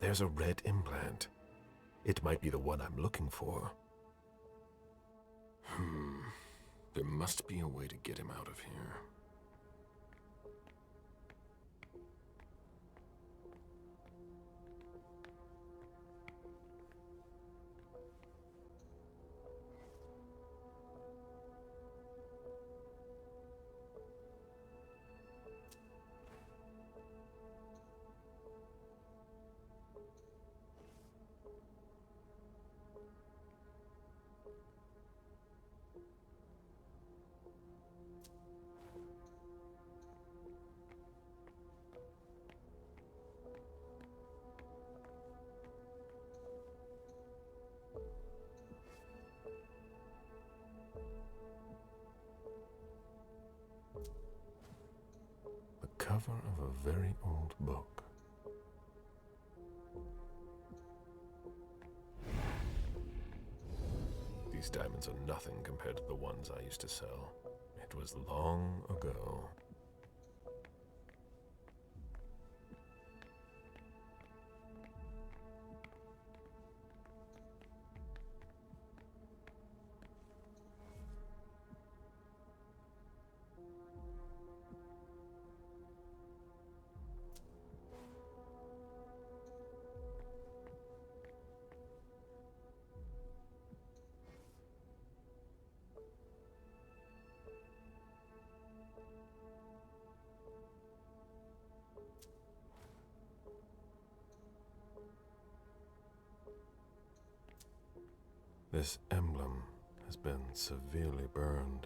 There's a red implant. It might be the one I'm looking for. There must be a way to get him out of here. Cover of a very old book. These diamonds are nothing compared to the ones I used to sell. It was long ago. This emblem has been severely burned.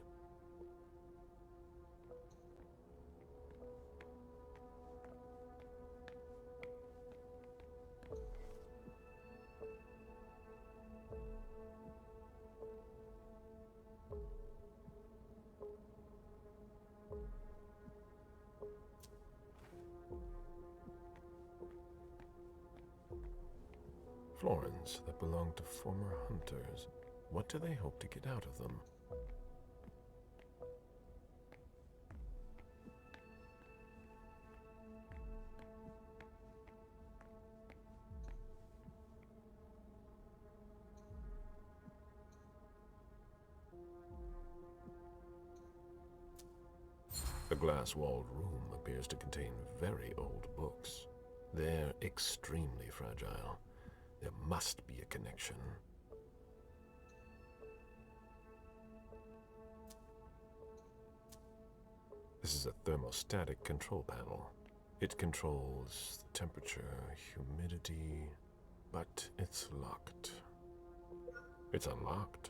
Florins that belong to former hunters. What do they hope to get out of them? The glass-walled room appears to contain very old books. They're extremely fragile. There must be a connection. This is a thermostatic control panel. It controls the temperature, humidity, but it's locked. It's unlocked.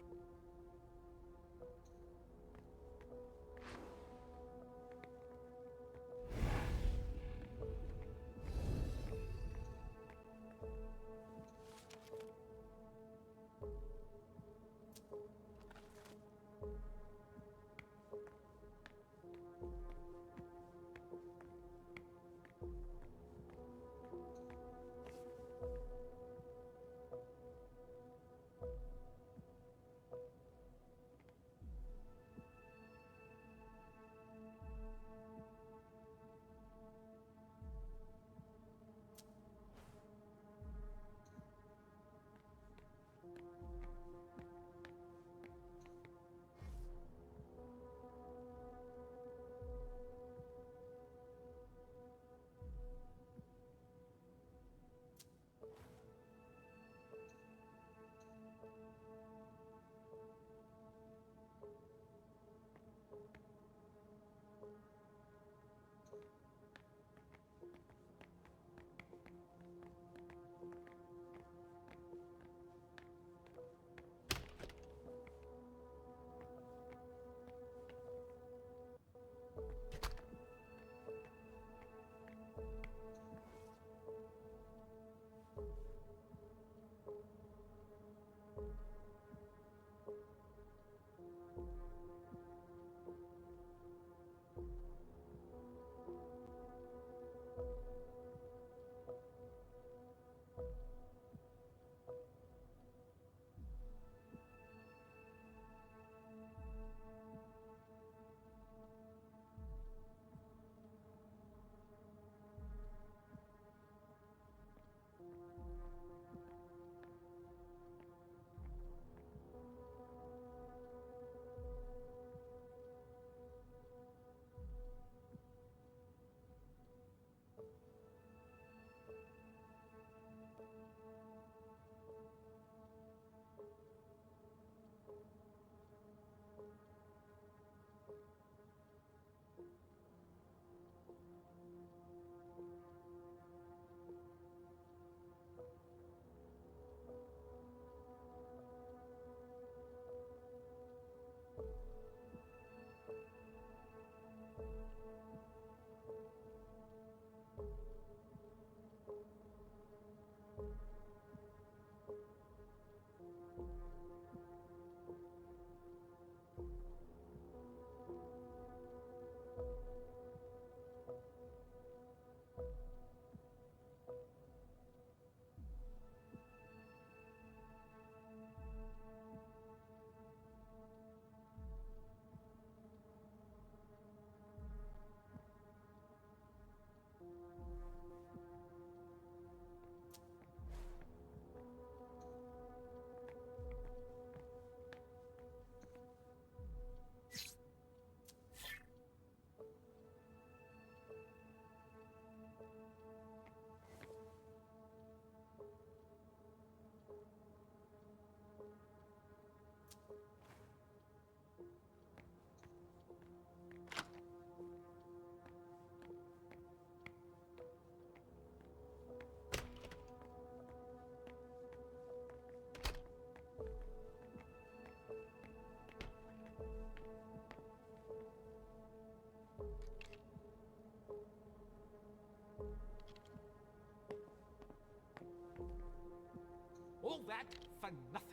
for nothing.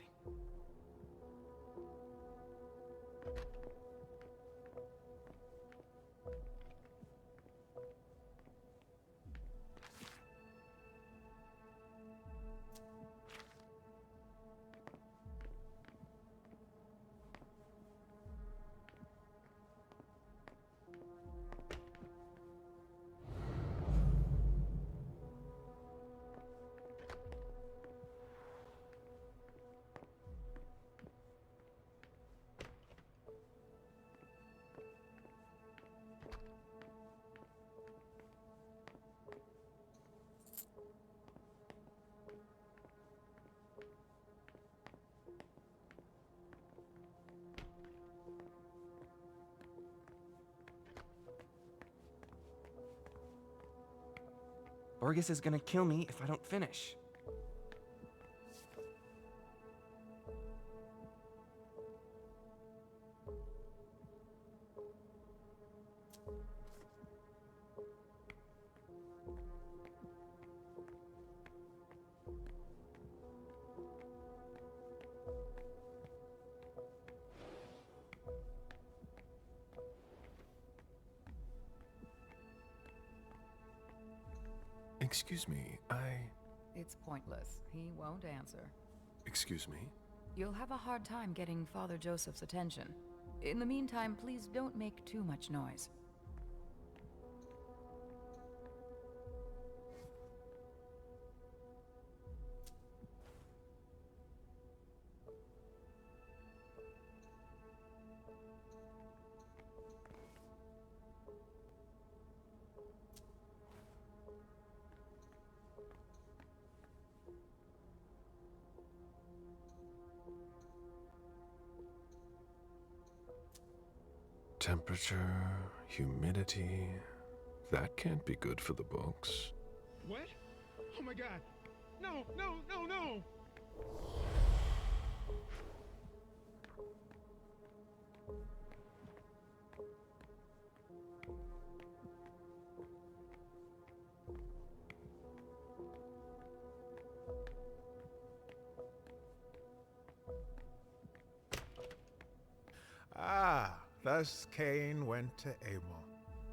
Borges is gonna kill me if I don't finish. Excuse me, It's pointless. He won't answer. Excuse me? You'll have a hard time getting Father Joseph's attention. In the meantime, please don't make too much noise. Temperature, humidity. That can't be good for the books. What? Oh my god. No, no, no, no! Ah, thus Cain went to Abel.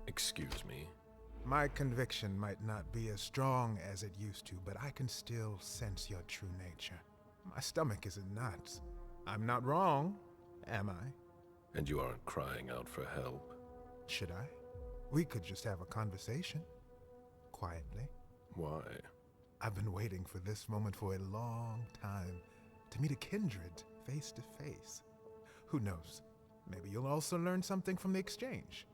Excuse me? My conviction might not be as strong as it used to, but I can still sense your true nature. My stomach is in knots. I'm not wrong, am I? And you aren't crying out for help? Should I? We could just have a conversation. Quietly. Why? I've been waiting for this moment for a long time. To meet a kindred, face to face. Who knows? Maybe you'll also learn something from the exchange.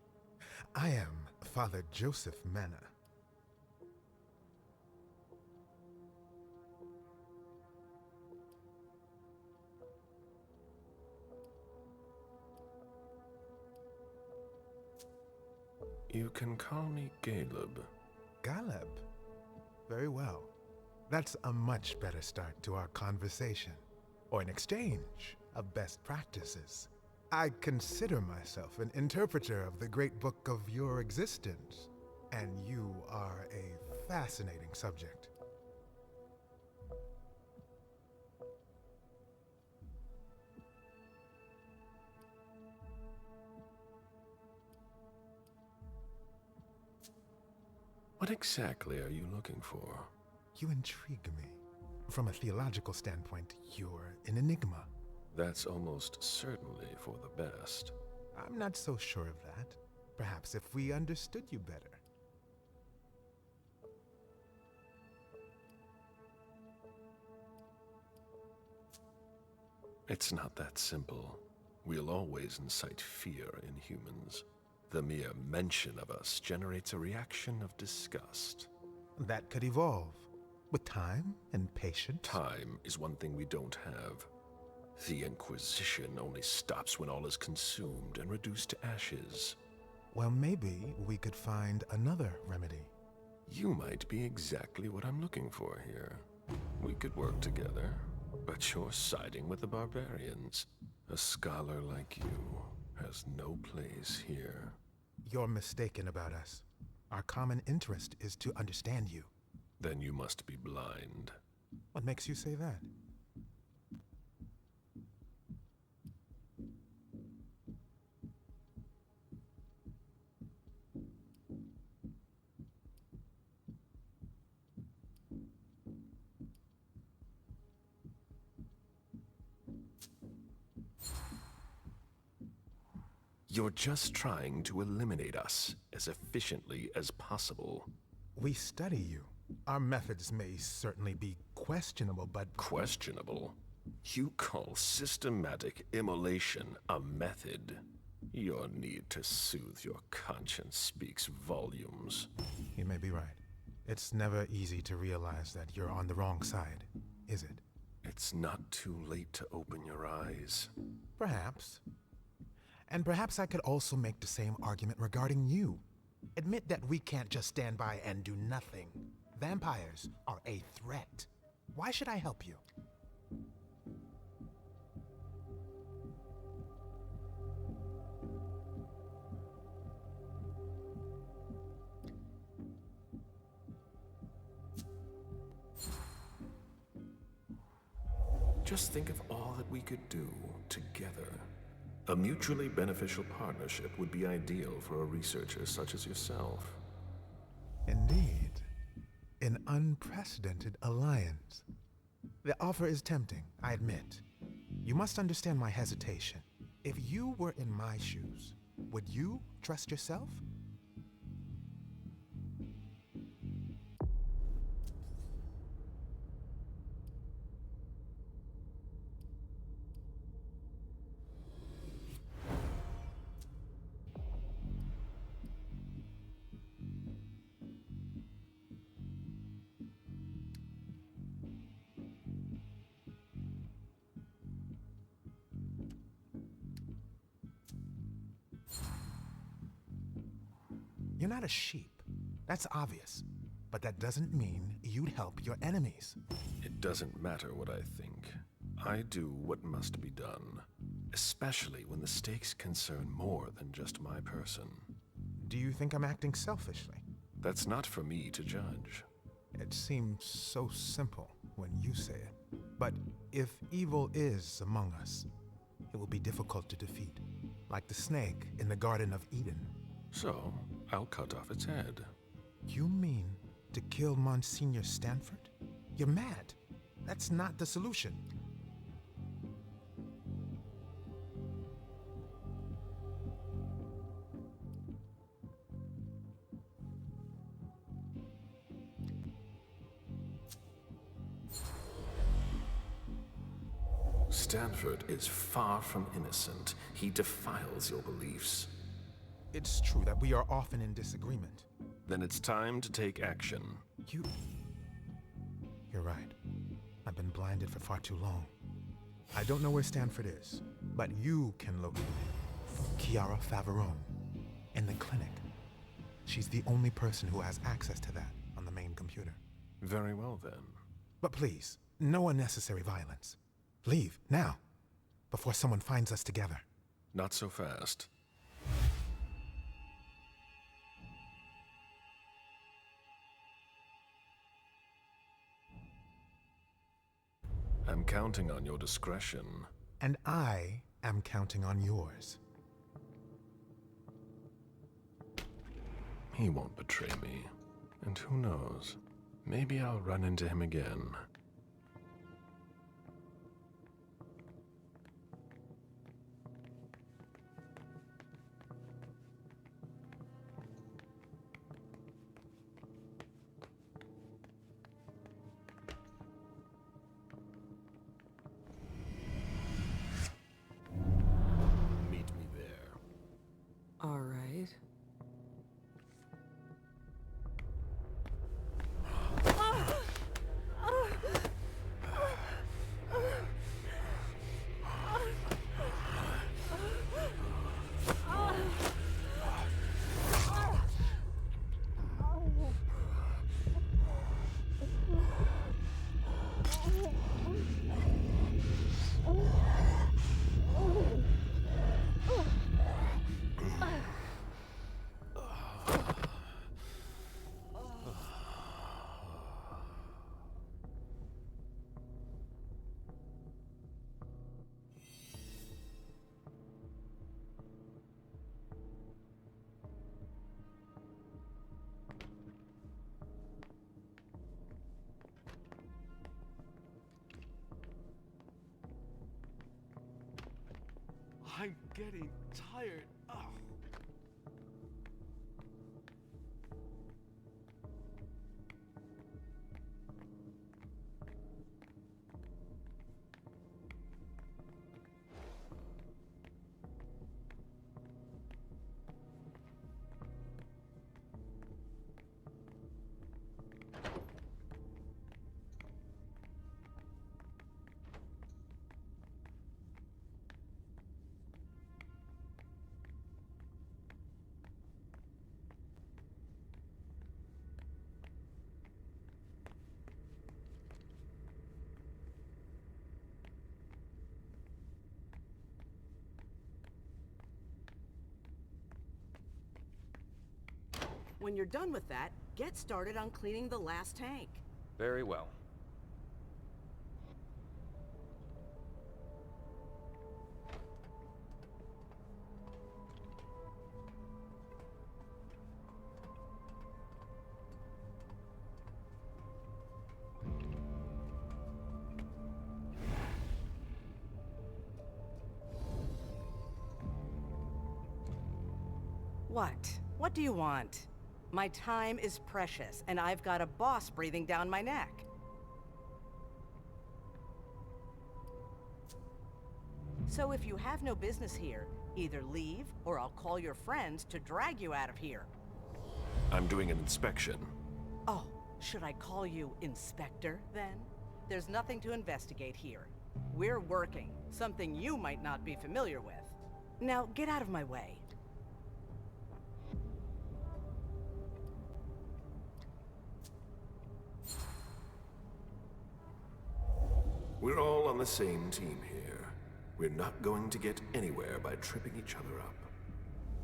I am Father Joseph Manna. You can call me Galeb. Galeb? Very well. That's a much better start to our conversation, or an exchange of best practices. I consider myself an interpreter of the great book of your existence, and you are a fascinating subject. What exactly are you looking for? You intrigue me. From a theological standpoint, you're an enigma. That's almost certainly for the best. I'm not so sure of that. Perhaps if we understood you better. It's not that simple. We'll always incite fear in humans. The mere mention of us generates a reaction of disgust. That could evolve. With time and patience. Time is one thing we don't have. The Inquisition only stops when all is consumed and reduced to ashes. Well, maybe we could find another remedy. You might be exactly what I'm looking for here. We could work together, but you're siding with the barbarians. A scholar like you has no place here. You're mistaken about us. Our common interest is to understand you. Then you must be blind. What makes you say that? You're just trying to eliminate us as efficiently as possible. We study you. Our methods may certainly be questionable, but... Questionable? You call systematic immolation a method? Your need to soothe your conscience speaks volumes. You may be right. It's never easy to realize that you're on the wrong side, is it? It's not too late to open your eyes. Perhaps. And perhaps I could also make the same argument regarding you. Admit that we can't just stand by and do nothing. Vampires are a threat. Why should I help you? Just think of all that we could do together. A mutually beneficial partnership would be ideal for a researcher such as yourself. Indeed. An unprecedented alliance. The offer is tempting, I admit. You must understand my hesitation. If you were in my shoes, would you trust yourself? You're not a sheep. That's obvious. But that doesn't mean you'd help your enemies. It doesn't matter what I think. I do what must be done, especially when the stakes concern more than just my person. Do you think I'm acting selfishly? That's not for me to judge. It seems so simple when you say it. But if evil is among us, it will be difficult to defeat, like the snake in the Garden of Eden. So, I'll cut off its head. You mean to kill Monsignor Stanford? You're mad. That's not the solution. Stanford is far from innocent. He defiles your beliefs. It's true that we are often in disagreement. Then it's time to take action. You're right. I've been blinded for far too long. I don't know where Stanford is, but you can locate Chiara Favarone in the clinic. She's the only person who has access to that on the main computer. Very well, then. But please, no unnecessary violence. Leave, now, before someone finds us together. Not so fast. I'm counting on your discretion. And I am counting on yours. He won't betray me. And who knows? Maybe I'll run into him again. Meet me there. All right. I'm getting tired. Ugh. When you're done with that, get started on cleaning the last tank. Very well. What? What do you want? My time is precious, and I've got a boss breathing down my neck. So if you have no business here, either leave, or I'll call your friends to drag you out of here. I'm doing an inspection. Oh, should I call you Inspector, then? There's nothing to investigate here. We're working, something you might not be familiar with. Now, get out of my way. We're all on the same team here. We're not going to get anywhere by tripping each other up.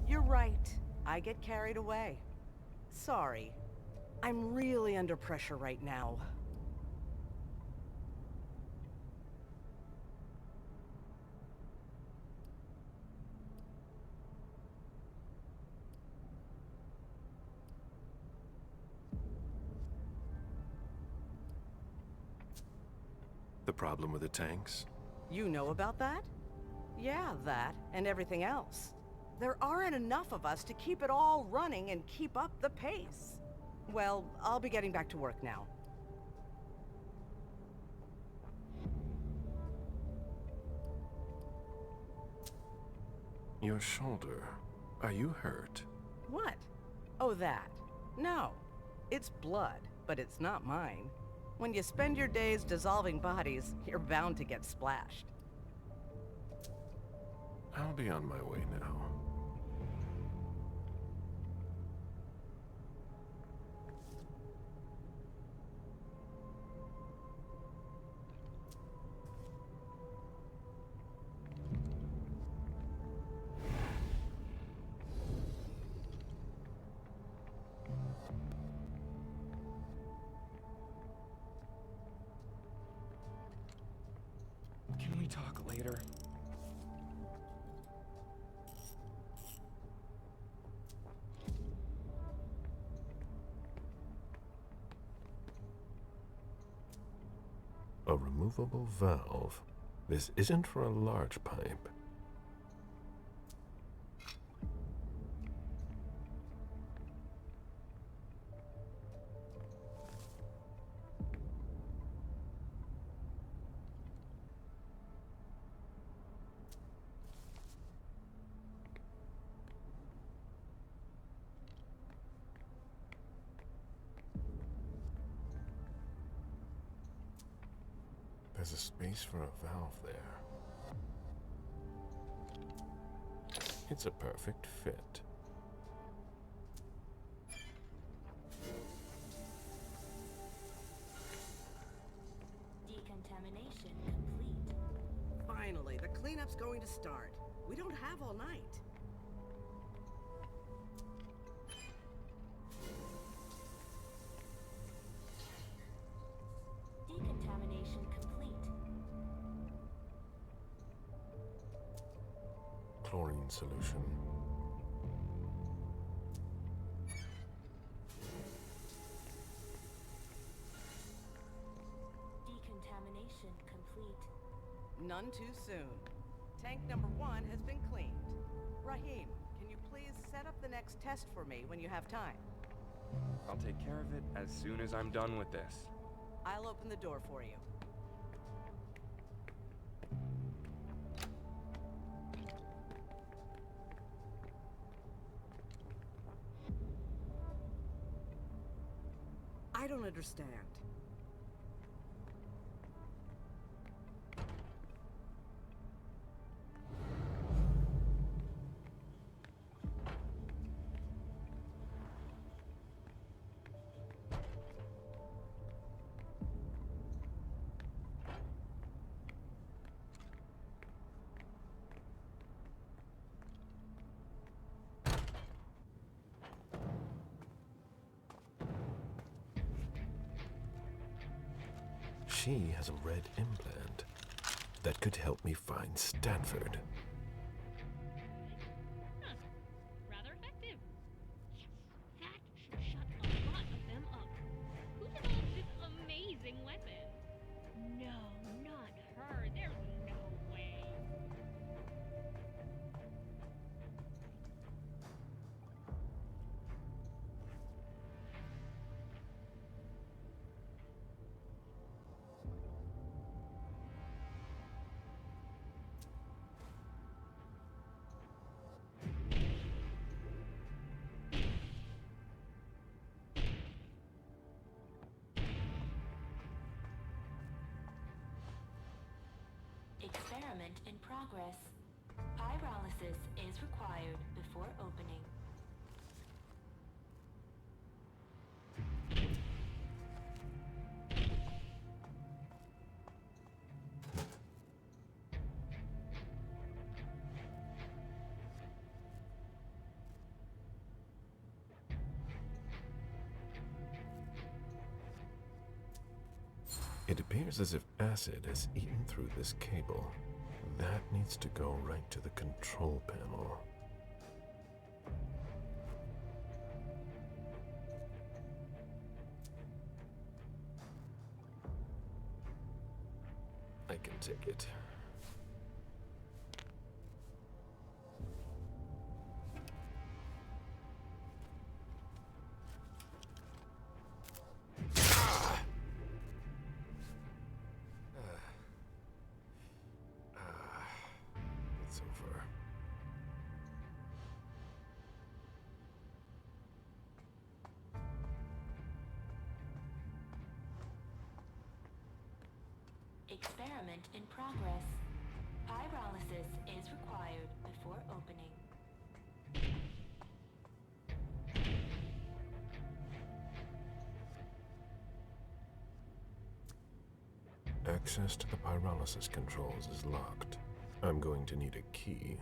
You're right. I get carried away. Sorry. I'm really under pressure right now. The problem with the tanks? You know about that? Yeah, that, and everything else. There aren't enough of us to keep it all running and keep up the pace. Well, I'll be getting back to work now. Your shoulder. Are you hurt? What? Oh, that. No. It's blood, but it's not mine. When you spend your days dissolving bodies, you're bound to get splashed. I'll be on my way now. Can we talk later? A removable valve. This isn't for a large pipe. There's a space for a valve there. It's a perfect fit. Decontamination complete. Finally, the cleanup's going to start. We don't have all night. Decontamination complete. Chlorine solution. Decontamination complete. None too soon. Tank number 1 has been cleaned. Rahim, can you please set up the next test for me when you have time? I'll take care of it as soon as I'm done with this. I'll open the door for you. I don't understand. she has a red implant that could help me find Stanford. Huh. Rather effective. Yes, that should shut a lot of them up. Who developed this amazing weapon? No, not her. There's no way. Experiment in progress. Pyrolysis is required before opening. It appears as if acid has eaten through this cable. That needs to go right to the control panel. I can take it. It's over. Experiment in progress. Pyrolysis is required before opening. Access to the pyrolysis controls is locked. I'm going to need a key.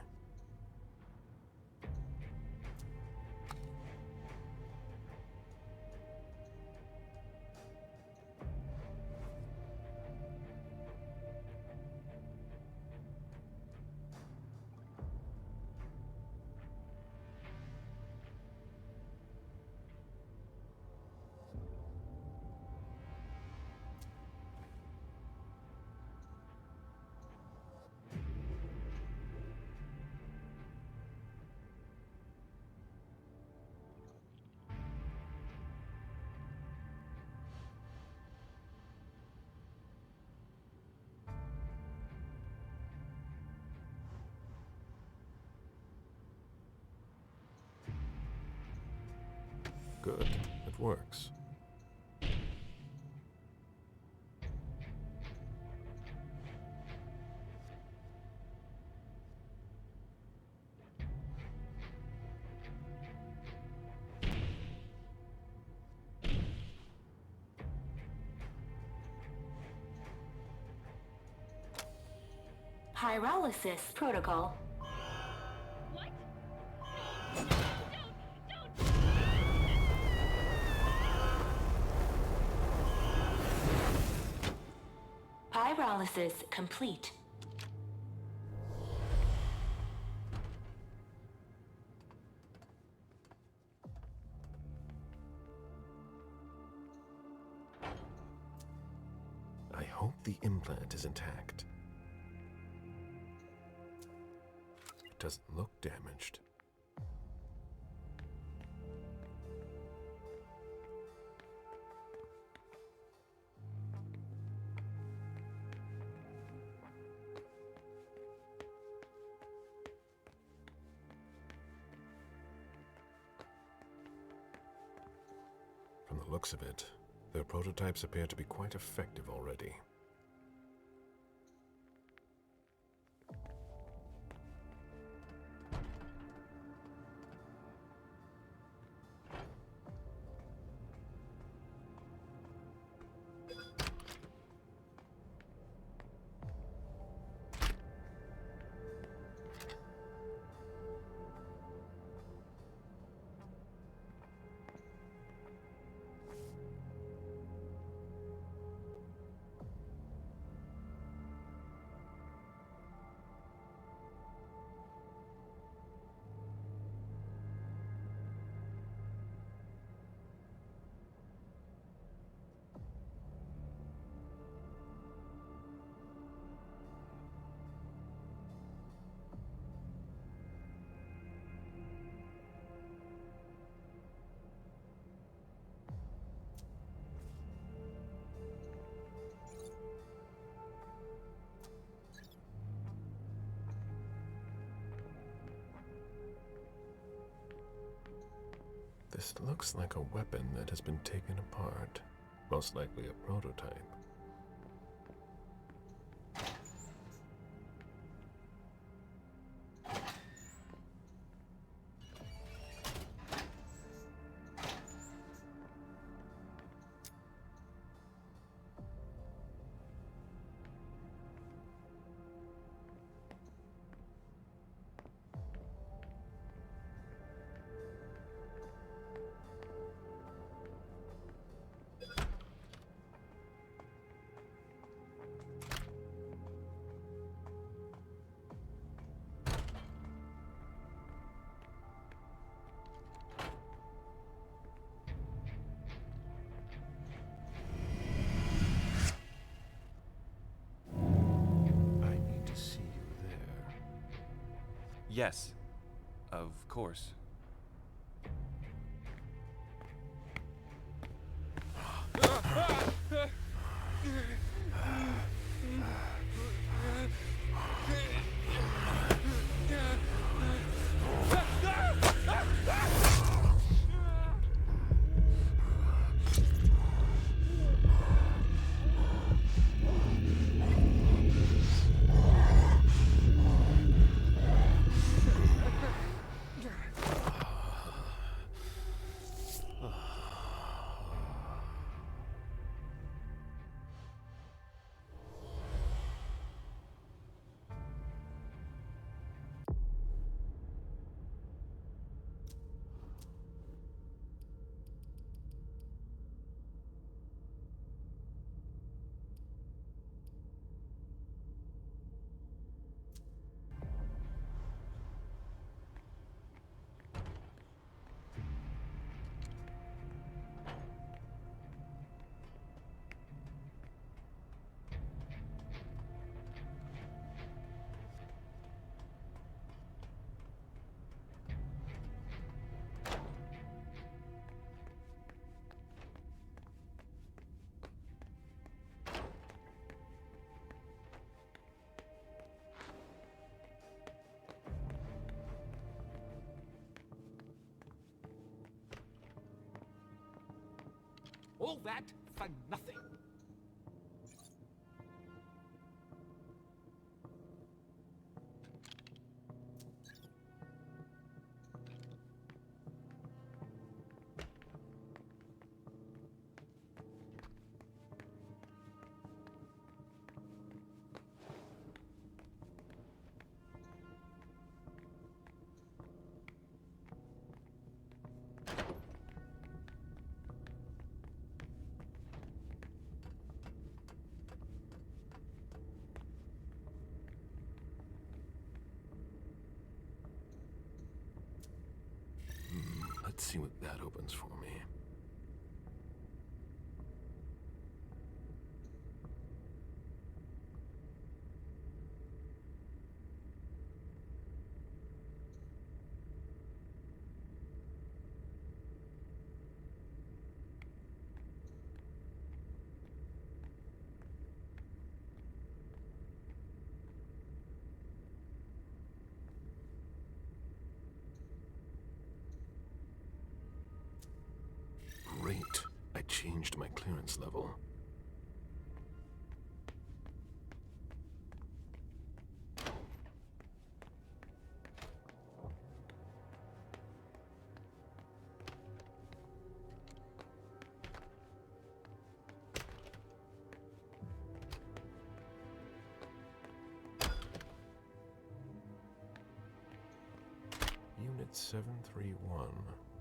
Good, it works. Pyrolysis protocol. What? No, don't! Pyrolysis complete. I hope the implant is intact. It doesn't look damaged. From the looks of it, their prototypes appear to be quite effective already. This looks like a weapon that has been taken apart. Most likely a prototype. Yes, of course. All that for nothing. Let's see what that opens for me. Great. I changed my clearance level. Unit 731.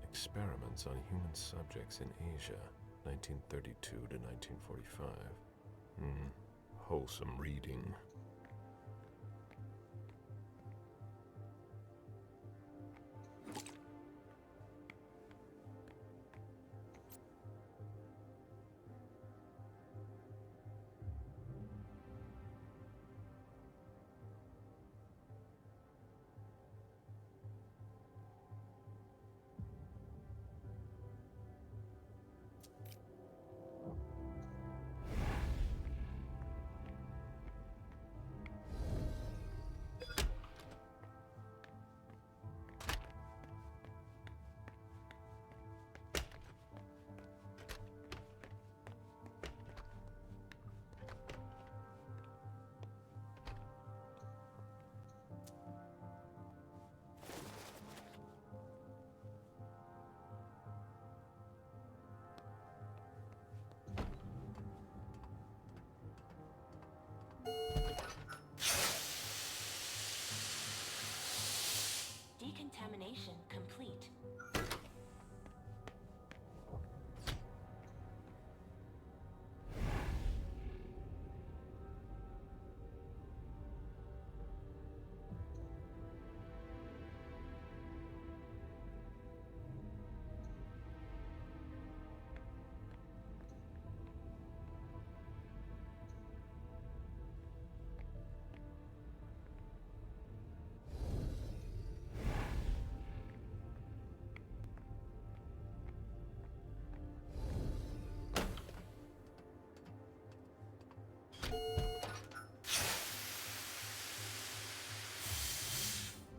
Experiments on human subjects in Asia, 1932 to 1945. Wholesome reading. Decontamination complete.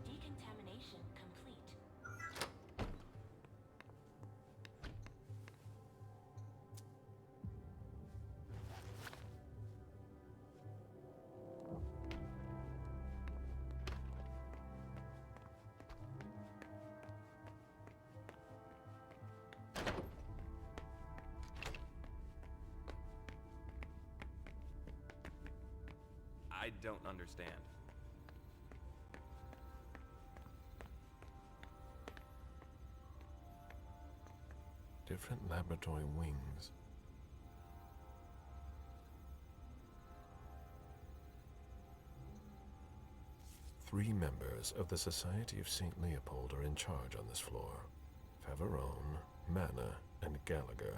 Decontamination complete. I don't understand. Different laboratory wings. Three members of the Society of St. Leopold are in charge on this floor. Faverone, Mana, and Gallagher.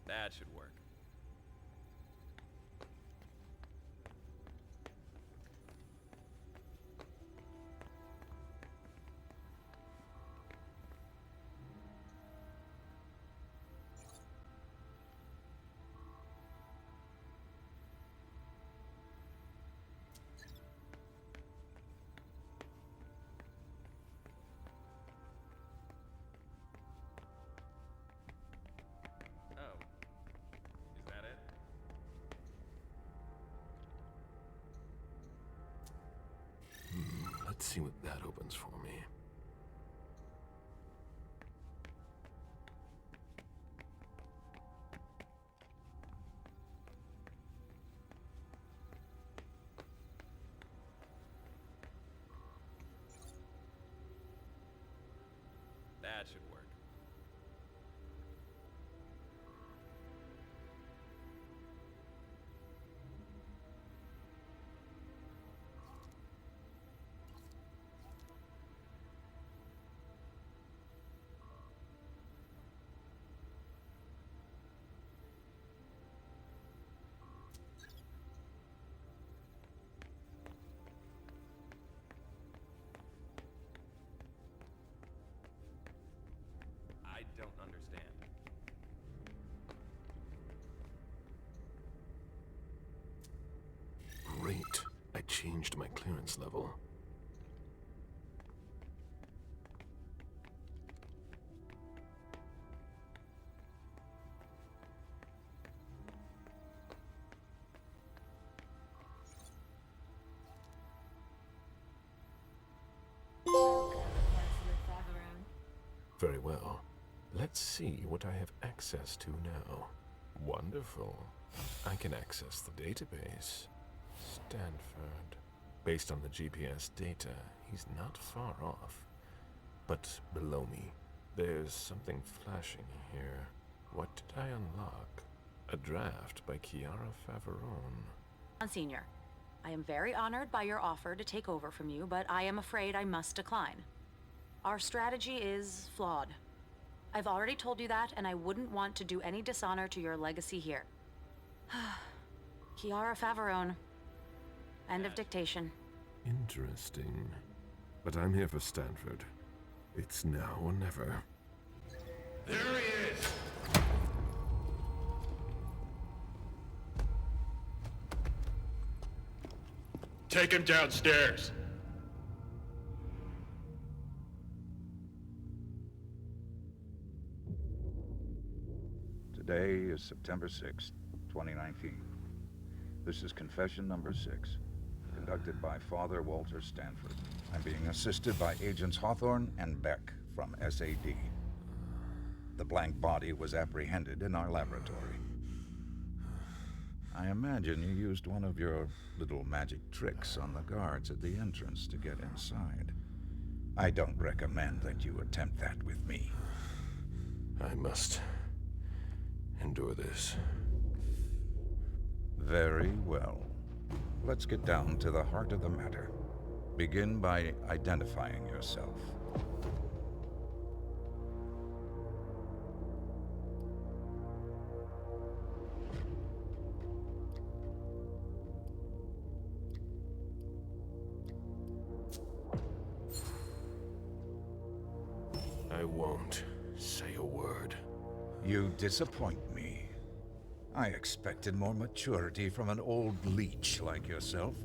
That should work. Oh. Is that it? Let's see what that opens for me. That should work. I don't understand. Great. I changed my clearance level. Welcome, Councillor Faverone. Very well. Let's see what I have access to now. Wonderful. I can access the database. Stanford. Based on the GPS data, he's not far off. But below me, there's something flashing here. What did I unlock? A draft by Chiara Faverone. Monsignor, I am very honored by your offer to take over from you, but I am afraid I must decline. Our strategy is flawed. I've already told you that, and I wouldn't want to do any dishonor to your legacy here. Chiara Faverone. End of dictation. Interesting. But I'm here for Stanford. It's now or never. There he is! Take him downstairs. Today is September 6th, 2019. This is confession number 6, conducted by Father Walter Stanford. I'm being assisted by Agents Hawthorne and Beck from SAD. The blank body was apprehended in our laboratory. I imagine you used one of your little magic tricks on the guards at the entrance to get inside. I don't recommend that you attempt that with me. I must endure this. Very well. Let's get down to the heart of the matter. Begin by identifying yourself. I won't say a word. You disappoint me. I expected more maturity from an old leech like yourself.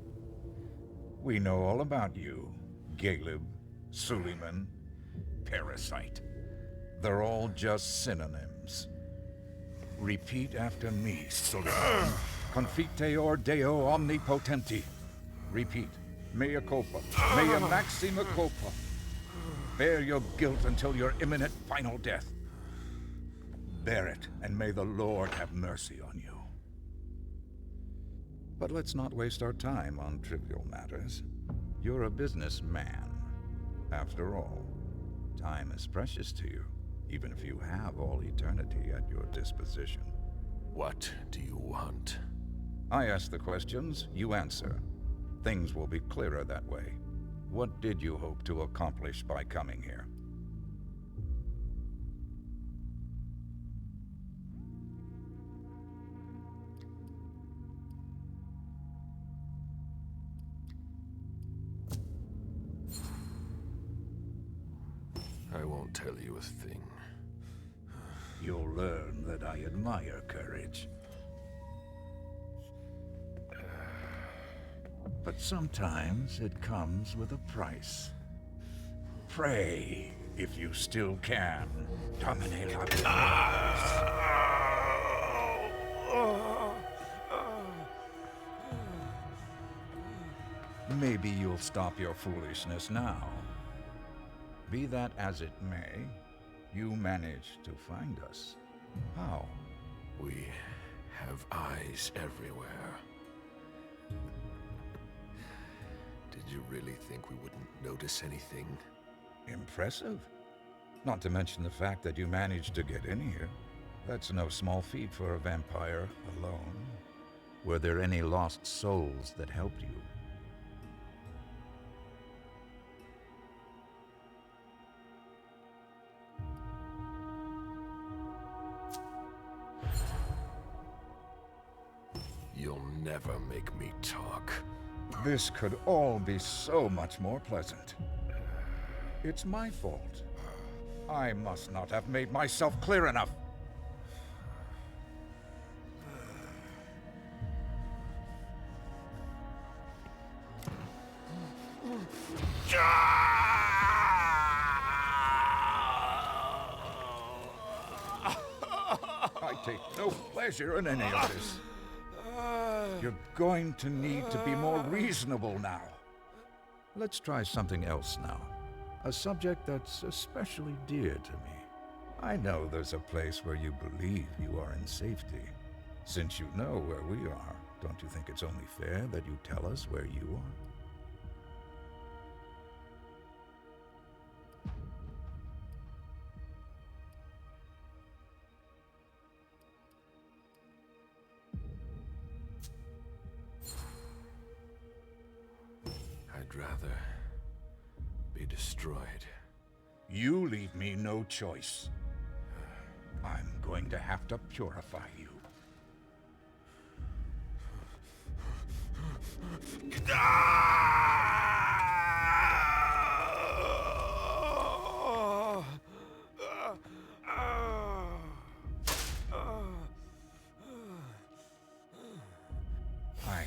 We know all about you. Galeb, Suleiman, Parasite. They're all just synonyms. Repeat after me, Suleiman. Confiteor Deo omnipotenti. Repeat. Mea culpa. Mea maxima culpa. Bear your guilt until your imminent final death. Bear it, and may the Lord have mercy on you. But let's not waste our time on trivial matters. You're a businessman. After all, time is precious to you, even if you have all eternity at your disposition. What do you want? I ask the questions, you answer. Things will be clearer that way. What did you hope to accomplish by coming here? I won't tell you a thing. You'll learn that I admire courage. But sometimes it comes with a price. Pray, if you still can. Domine la Maybe you'll stop your foolishness now. Be that as it may, you managed to find us. How? We have eyes everywhere. Did you really think we wouldn't notice anything? Impressive. Not to mention the fact that you managed to get in here. That's no small feat for a vampire alone. Were there any lost souls that helped you? You'll never make me talk. This could all be so much more pleasant. It's my fault. I must not have made myself clear enough. I take no pleasure in any of this. You're going to need to be more reasonable now. Let's try something else now. A subject that's especially dear to me. I know there's a place where you believe you are in safety. Since you know where we are, don't you think it's only fair that you tell us where you are? I'd rather be destroyed. You leave me no choice. I'm going to have to purify you.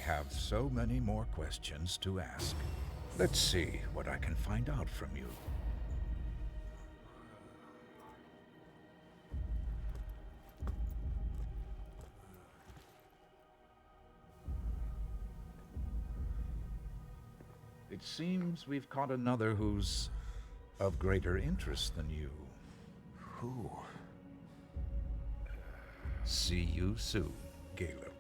have so many more questions to ask. Let's see what I can find out from you. It seems we've caught another who's of greater interest than you. Who? See you soon, Galeb.